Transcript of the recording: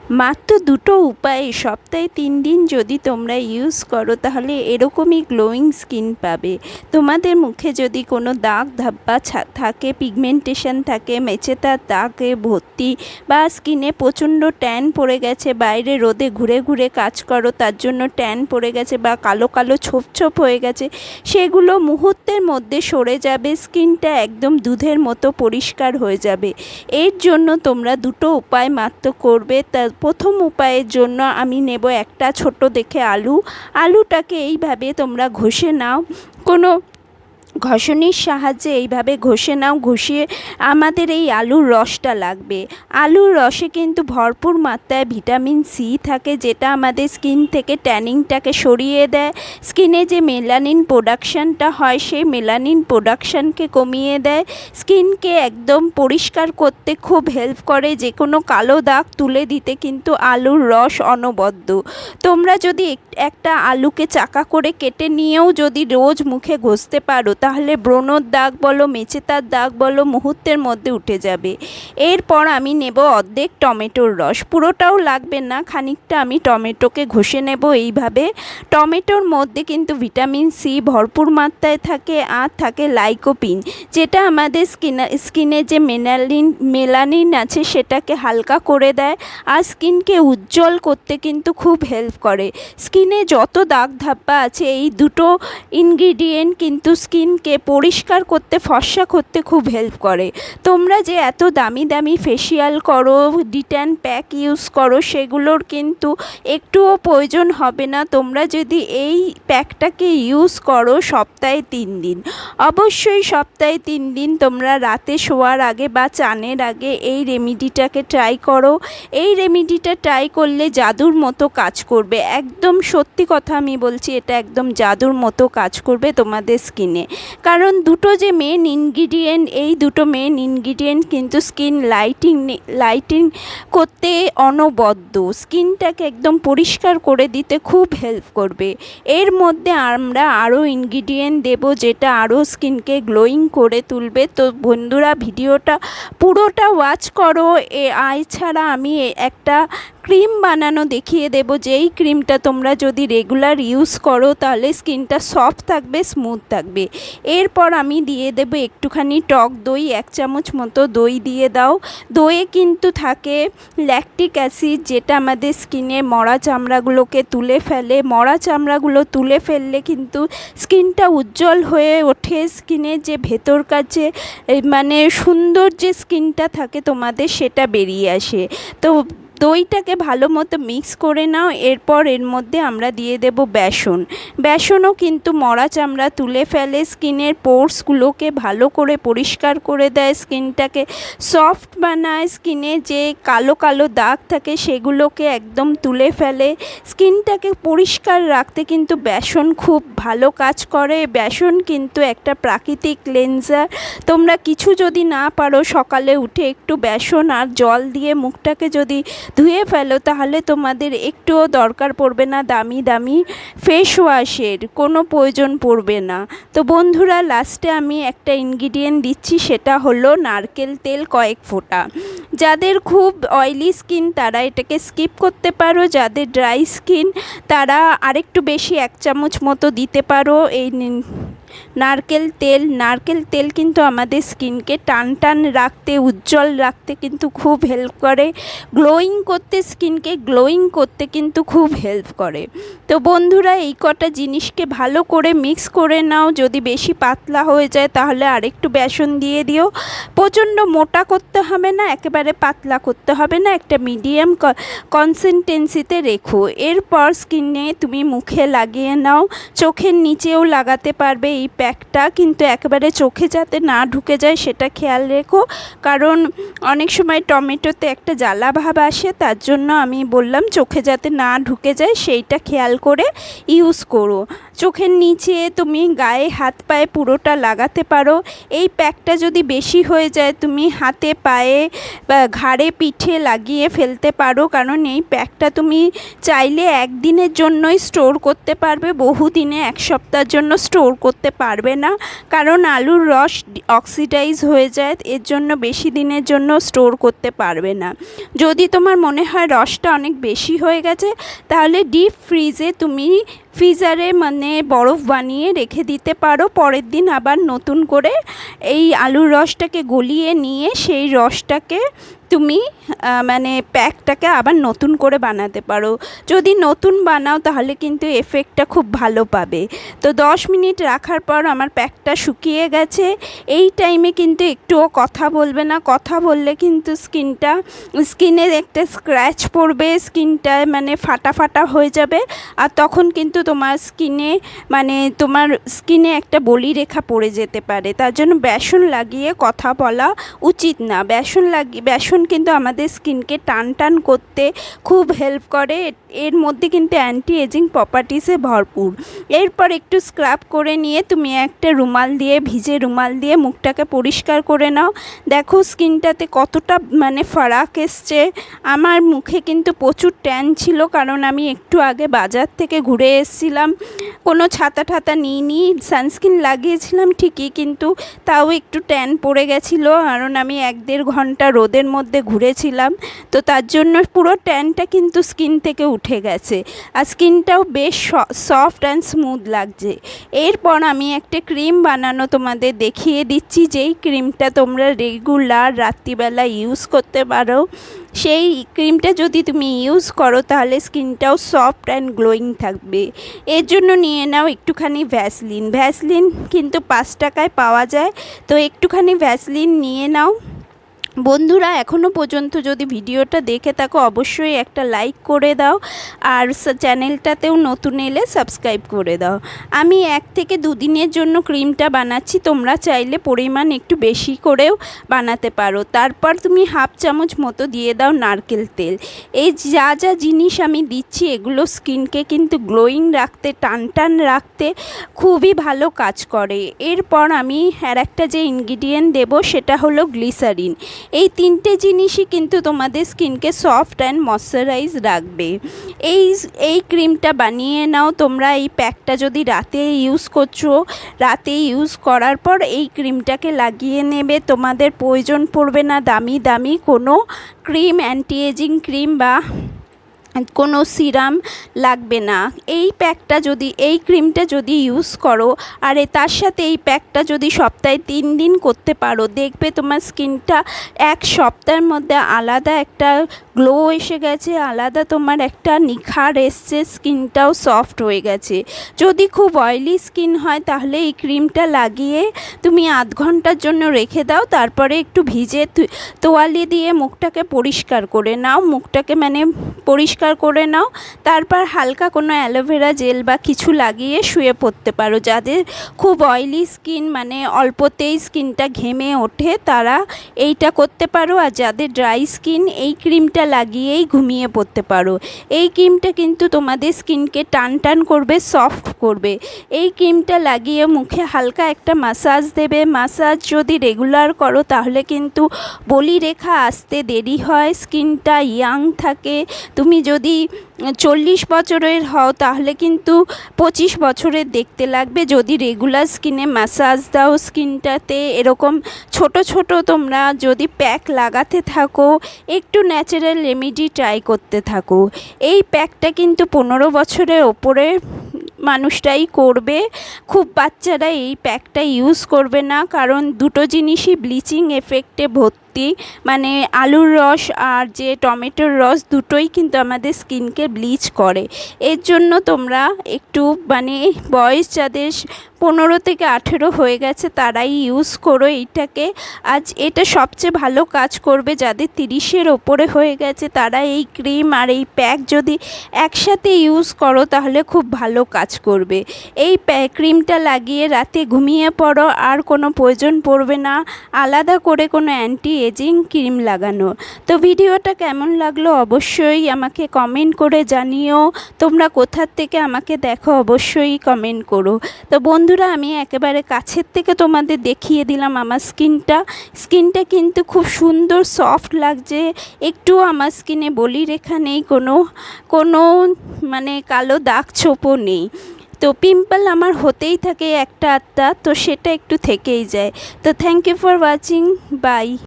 মাত্র দুটো উপায়ে সপ্তাহে 3 দিন যদি তোমরা ইউজ করো তাহলে এরকমই গ্লোয়িং স্কিন পাবে। তোমাদের মুখে যদি কোনো দাগ ধাব্বা থাকে, পিগমেন্টেশন থাকে, মেচেদার দাগে ভর্তি, বা স্কিনে প্রচণ্ড ট্যান পড়ে গেছে, বাইরে রোদে ঘুরে ঘুরে কাজ করো তার জন্য ট্যান পড়ে গেছে, বা কালো কালো ছোপ ছোপ হয়ে গেছে, সেগুলো মুহূর্তের মধ্যে সরে যাবে। স্কিনটা একদম দুধের মতো পরিষ্কার হয়ে যাবে। এর জন্য তোমরা দুটো উপায় মাত্র করবে। তার প্রথম উপায়ের জন্য আমি নেব একটা ছোট দেখে আলুটাকে এইভাবে তোমরা ঘষে নাও, কোনো ঘষণির সাহায্যে এইভাবে ঘষে নাও। ঘষিয়ে আমাদের এই আলুর রসটা লাগবে। আলুর রসে কিন্তু ভরপুর মাত্রায় ভিটামিন সি থাকে, যেটা আমাদের স্কিন থেকে ট্যানিংটাকে সরিয়ে দেয়। স্কিনে যে মেলানিন প্রোডাকশানটা হয় সেই মেলানিন প্রোডাকশানকে কমিয়ে দেয়। স্কিনকে একদম পরিষ্কার করতে খুব হেল্প করে। যে কোনো কালো দাগ তুলে দিতে কিন্তু আলুর রস অনবদ্য। তোমরা যদি একটা আলুকে চাকা করে কেটে নিয়েও যদি রোজ মুখে ঘষতে পারো তাহলে ব্রণর দাগ বলো, মেচেদার দাগ বলো, মুহূর্তের মধ্যে উঠে যাবে। এরপর আমি নেব অর্ধেক টমেটোর রস। পুরোটাও লাগবে না, খানিকটা আমি টমেটোকে ঘষে নেব এইভাবে। টমেটোর মধ্যে কিন্তু ভিটামিন সি ভরপুর মাত্রায় থাকে, আর থাকে লাইকোপিন, যেটা আমাদের স্কিনে যে মেলানিন আছে সেটাকে হালকা করে দেয়, আর স্কিনকে উজ্জ্বল করতে কিন্তু খুব হেল্প করে। স্কিনে যত দাগ ধাব্বা আছে এই দুটো ইনগ্রিডিয়েন্ট কিন্তু স্কিনকে পরিষ্কার করতে, ফর্সা করতে খুব হেল্প করে। তোমরা যে এত দামি দামি ফেসিয়াল করো, ডিট্যান প্যাক ইউজ করো, সেগুলোর কিন্তু একটুও প্রয়োজন হবে না তোমরা যদি এই প্যাকটাকে ইউজ করো সপ্তাহে 3 দিন। অবশ্যই সপ্তাহে 3 দিন তোমরা রাতে শোয়ার আগে বা চানের আগে এই রেমিডিটাকে ট্রাই করো। এই রেমিডিটা ট্রাই করলে জাদুর মতো কাজ করবে। একদম সত্যি কথা আমি বলছি, এটা একদম জাদুর মতো কাজ করবে তোমাদের স্কিনে। কারণ দুটো যে মেন ইনগ্রিডিয়েন্ট, এই দুটো মেন ইনগ্রিডিয়েন্ট কিন্তু স্কিন লাইটিং করতে অনবদ্য, স্কিনটাকে একদম পরিষ্কার করে দিতে খুব হেল্প করবে। এর মধ্যে আমরা আরও ইনগ্রিডিয়েন্ট দেব যেটা আরও স্কিনকে গ্লোয়িং করে তুলবে। তো বন্ধুরা, ভিডিওটা পুরোটা ওয়াচ করো। এছাড়া আমি একটা ক্রিম বানানো দেখিয়ে দেব, যেই ক্রিমটা তোমরা যদি রেগুলার ইউজ করো তাহলে স্কিনটা সফট থাকবে, স্মুথ থাকবে। এরপর আমি দিয়ে দেব একটুখানি টক দই, 1 চামচ মতো দই দিয়ে দাও। দইয়ে কিন্তু থাকে ল্যাকটিক অ্যাসিড, যেটা আমাদের স্কিনে মরা চামড়াগুলোকে তুলে ফেলে। মরা চামড়াগুলো তুলে ফেললে কিন্তু স্কিনটা উজ্জ্বল হয়ে ওঠে। স্কিনের যে ভেতরকার যে মানে সুন্দর যে স্কিনটা থাকে তোমাদের, সেটা বেরিয়ে আসে। তো দইটাকে ভালো মতো মিক্স করে নাও। এরপর এর মধ্যে আমরা দিয়ে দেব বেসনও কিন্তু মরা চামড়া তুলে ফেলে, স্কিনের পোর্সগুলোকে ভালো করে পরিষ্কার করে দেয়, স্কিনটাকে সফট বানায়, স্কিনে যে কালো কালো দাগ থাকে সেগুলোকে একদম তুলে ফেলে। স্কিনটাকে পরিষ্কার রাখতে কিন্তু বেসন খুব ভালো কাজ করে। বেসন কিন্তু একটা প্রাকৃতিক ক্লেনজার। তোমরা কিছু যদি না পারো, সকালে উঠে একটু বেসন আর জল দিয়ে মুখটাকে যদি ধুয়ে ফেলো তাহলে তোমাদের একটুও দরকার পড়বে না দামি দামি ফেস ওয়াশের, কোনো প্রয়োজন পড়বে না। তো বন্ধুরা, লাস্টে আমি একটা ইনগ্রিডিয়েন্ট দিচ্ছি, সেটা হলো নারকেল তেল কয়েক ফোঁটা। যাদের খুব অয়েলি স্কিন তারা এটাকে স্কিপ করতে পারো, যাদের ড্রাই স্কিন তারা আরেকটু বেশি 1 চামচ মতো দিতে পারো। এই নারকেল তেল কিন্তু আমাদের স্কিনকে টান রাখতে, উজ্জ্বল রাখতে কিন্তু খুব হেল্প করে। গ্লোয়িং করতে, স্কিনকে গ্লোয়িং করতে কিন্তু খুব হেল্প করে। তো বন্ধুরা, এই কটা জিনিসকে ভালো করে মিক্স করে নাও। যদি বেশি পাতলা হয়ে যায় তাহলে আরেকটু বেসন দিয়ে দিও। প্রচণ্ড মোটা করতে হবে না, একেবারে পাতলা করতে হবে না, একটা মিডিয়াম কনসিস্টেন্সিতে রেখো। এরপর স্কিনে তুমি মুখে লাগিয়ে নাও, চোখের নিচেও লাগাতে পারবে এই প্যাকটা, কিন্তু একেবারে চোখে যাতে না ঢুকে যায় সেটা খেয়াল রেখো। কারণ অনেক সময় টমেটোতে একটা জ্বালা ভাব আসে, তার জন্য আমি বললাম চোখে যাতে না ঢুকে যায় সেইটা খেয়াল করে ইউজ করো। চোখের নিচে, তুমি গায়ে, হাত পায়ে পুরোটা লাগাতে পারো। এই প্যাকটা যদি বেশি হয়ে যায় তুমি হাতে, পায়ে বা ঘাড়ে, পিঠে লাগিয়ে ফেলতে পারো। কারণ এই প্যাকটা তুমি চাইলে 1 দিনের জন্যই স্টোর করতে পারবে, বহুদিনে 1 সপ্তাহের জন্য স্টোর করতে করতে পারবে না, কারণ আলুর রস অক্সিডাইজ হয়ে যায়, এর জন্য বেশি দিনের জন্য স্টোর করতে পারবে না। যদি তোমার মনে হয় রসটা অনেক বেশি হয়ে গেছে, তাহলে ডিপ ফ্রিজে তুমি ফ্রিজারে মানে বরফ বানিয়ে রেখে দিতে পারো। পরের দিন আবার নতুন করে এই আলুর রসটাকে গলিয়ে নিয়ে সেই রসটাকে তুমি মানে প্যাকটাকে আবার নতুন করে বানাতে পারো। যদি নতুন বানাও তাহলে কিন্তু এফেক্টটা খুব ভালো পাবে। তো 10 মিনিট রাখার পর আমার প্যাকটা শুকিয়ে গেছে। এই টাইমে কিন্তু একটুও কথা বলবে না, কথা বললে কিন্তু স্কিনে একটা স্ক্র্যাচ পড়বে, স্কিনটা মানে ফাটা ফাটা হয়ে যাবে, আর তখন কিন্তু তোমার স্কিনে একটা বলিরেখা পড়ে যেতে পারে। তার জন্য বেসন লাগিয়ে কথা বলা উচিত না। বেসন কিন্তু আমাদের স্কিনকে টান টান করতে খুব হেল্প করে। এর মধ্যে কিন্তু অ্যান্টি এজিং প্রপার্টিসে ভরপুর। এরপর একটু স্ক্রাব করে নিয়ে তুমি একটা ভিজে রুমাল দিয়ে মুখটাকে পরিষ্কার করে নাও। দেখো স্কিনটাতে কতটা মানে ফারাক এসছে। আমার মুখে কিন্তু প্রচুর ট্যান ছিল, কারণ আমি একটু আগে বাজার থেকে ঘুরে এসেছিলাম। কোনো ছাতা ঠাতা নিইনি, সানস্ক্রিন লাগিয়েছিলাম ঠিকই, কিন্তু তাও একটু ট্যান পড়ে গেছিলো, কারণ আমি 1-1.5 ঘন্টা রোদের মধ্যে ঘুরেছিলাম। তো তার জন্য পুরো ট্যানটা কিন্তু স্কিন থেকে উঠে গেছে, আর স্কিনটাও বেশ সফট অ্যান্ড স্মুথ লাগছে। এরপর আমি একটা ক্রিম বানানো তোমাদের দেখিয়ে দিচ্ছি, যেই ক্রিমটা তোমরা রেগুলার রাত্রিবেলা ইউজ করতে পারো। সেই ক্রিমটা যদি তুমি ইউজ করো তাহলে স্কিনটাও সফট অ্যান্ড গ্লোয়িং থাকবে। এর জন্য নিয়ে নাও একটুখানি ভ্যাসলিন কিন্তু 5 টাকায় পাওয়া যায়, তো একটুখানি ভ্যাসলিন নিয়ে নাও। বন্ধুরা, এখনও পর্যন্ত যদি ভিডিওটা দেখে থাকো অবশ্যই একটা লাইক করে দাও, আর চ্যানেলটাতেও নতুন এলে সাবস্ক্রাইব করে দাও। আমি 1 থেকে 2 দিনের জন্য ক্রিমটা বানাচ্ছি, তোমরা চাইলে পরিমাণ একটু বেশি করেও বানাতে পারো। তারপর তুমি 1/2 চামচ মতো দিয়ে দাও নারকেল তেল। এই যা যা জিনিস আমি দিচ্ছি এগুলো স্কিনকে কিন্তু গ্লোয়িং রাখতে, টান টান রাখতে খুবই ভালো কাজ করে। এরপর আমি আর একটা যে ইনগ্রিডিয়েন্ট দেবো সেটা হলো গ্লিসারিন। এই 3টে জিনিসই কিন্তু তোমাদের স্কিনকে সফট অ্যান্ড ময়শ্চারাইজ রাখবে। এই ক্রিমটা বানিয়ে নাও তোমরা। এই প্যাকটা যদি রাতে ইউজ করছো, রাতে ইউজ করার পর এই ক্রিমটাকে লাগিয়ে নেবে। তোমাদের প্রয়োজন পড়বে না দামি দামি কোনো ক্রিম, অ্যান্টি এজিং ক্রিম বা কোনো সিরাম লাগবে না। এই ক্রিমটা যদি ইউজ করো আর তার সাথে এই প্যাকটা যদি সপ্তাহে 3 দিন করতে পারো, দেখবে তোমার স্কিনটা 1 সপ্তাহের মধ্যে আলাদা একটা গ্লো এসে গেছে, আলাদা তোমার একটা নিখার এসছে, স্কিনটাও সফট হয়ে গেছে। যদি খুব অয়েলি স্কিন হয় তাহলে এই ক্রিমটা লাগিয়ে তুমি 1/2 ঘন্টার জন্য রেখে দাও। তারপরে একটু ভিজে তোয়ালে দিয়ে মুখটাকে পরিষ্কার করে নাও, করে নাও। তারপর হালকা কোনো অ্যালোভেরা জেল বা কিছু লাগিয়ে শুয়ে পড়তে পারো। যাদের খুব অয়েলি স্কিন, মানে অল্পতেই স্কিনটা ঘেমে ওঠে, তারা এইটা করতে পারো। আর যাদের ড্রাই স্কিন, এই ক্রিমটা লাগিয়েই ঘুমিয়ে পড়তে পারো। এই ক্রিমটা কিন্তু তোমাদের স্কিনকে টান টান করবে, সফট করবে। এই ক্রিমটা লাগিয়ে মুখে হালকা একটা মাসাজ দেবে। মাসাজ যদি রেগুলার করো তাহলে কিন্তু বলিরেখা আসতে দেরি হয়, স্কিনটা ইয়াং থাকে। তুমি যদি 40 বছরের হও তাহলে কিন্তু 25 বছরের দেখতে লাগবে। যদি রেগুলার স্কিনে ম্যাসাজ দাও, স্কিনটাতে এরকম ছোট ছোট তোমরা যদি প্যাক লাগাতে থাকো, একটু ন্যাচারাল রেমেডি ট্রাই করতে থাকো। এই প্যাকটা কিন্তু 15 বছরের ওপরে মানুষটাই করবে, খুব বাচ্চারা এই প্যাকটা ইউজ করবে না, কারণ দুটো জিনিসই ব্লিচিং এফেক্টে ভর্তি। মানে আলুর রস আর যে টমেটোর রস দুটোই কিন্তু আমাদের স্কিনকে ব্লিচ করে। এর জন্য তোমরা একটু বয়স যাদের 15 থেকে 18 হয়ে গেছে তারাই ইউজ করো এইটাকে। আজ এটা সবচেয়ে ভালো কাজ করবে। যাদের 30-এর ওপরে হয়ে গেছে তারা এই ক্রিম আর এই প্যাক যদি একসাথে ইউজ করো তাহলে খুব ভালো কাজ করবে। এই ক্রিমটা লাগিয়ে রাতে ঘুমিয়ে পড়ো, আর কোনো প্রয়োজন পড়বে না আলাদা করে কোনো অ্যান্টি এজিং ক্রিম লাগানো। তো ভিডিওটা কেমন লাগলো অবশ্যই আমাকে কমেন্ট করে জানিও। তোমরা কোথার থেকে আমাকে দেখো অবশ্যই কমেন্ট করো। তো বন্ধুরা, আমি একেবারে কাছের থেকে তোমাদের দেখিয়ে দিলাম আমার স্কিনটা কিন্তু খুব সুন্দর সফট লাগছে। একটু আমার স্কিনে বলিরেখা নেই, কোনো কালো দাগ ছোপও নেই। তো পিম্পল আমার হতেই থাকে একটা আধটা, তো সেটা একটু থেকেই যায়। তো thank you for watching, by.